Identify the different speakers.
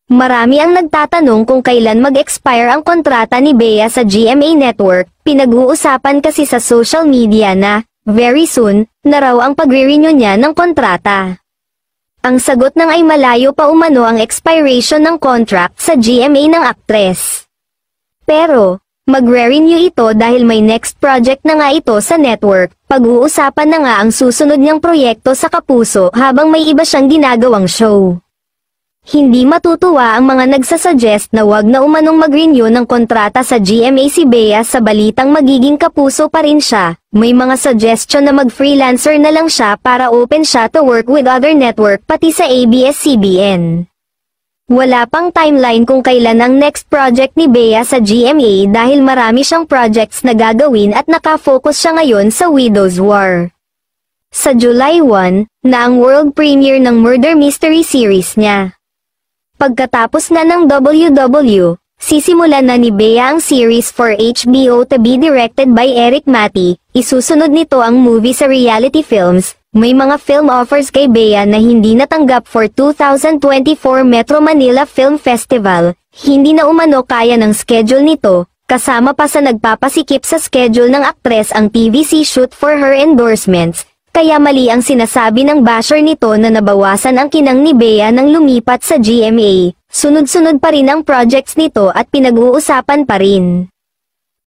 Speaker 1: Marami ang nagtatanong kung kailan mag-expire ang kontrata ni Bea sa GMA Network. Pinag-uusapan kasi sa social media na, very soon, na raw ang pagre-renew niya ng kontrata. Ang sagot ng ay malayo pa umano ang expiration ng contract sa GMA ng aktres. Pero, magre-renew ito dahil may next project na nga ito sa network. Pag-uusapan na nga ang susunod niyang proyekto sa Kapuso habang may iba siyang ginagawang show. Hindi matutuwa ang mga nagsasuggest na wag na umanong mag-renew ng kontrata sa GMA si Bea sa balitang magiging Kapuso pa rin siya. May mga suggestion na mag-freelancer na lang siya para open siya to work with other network pati sa ABS-CBN. Wala pang timeline kung kailan ang next project ni Bea sa GMA dahil marami siyang projects na gagawin at nakafocus siya ngayon sa Widow's War. Sa July 1, na ang world premiere ng murder mystery series niya. Pagkatapos na ng WW, sisimulan na ni Bea ang series for HBO to be directed by Eric Mati. Isusunod nito ang movie sa reality films. May mga film offers kay Bea na hindi natanggap for 2024 Metro Manila Film Festival. Hindi na umano kaya ng schedule nito, kasama pa sa nagpapasikip sa schedule ng aktres ang TVC shoot for her endorsements. Kaya mali ang sinasabi ng basher nito na nabawasan ang kinang ni Bea nang lumipat sa GMA. Sunod-sunod pa rin ang projects nito at pinag-uusapan pa rin.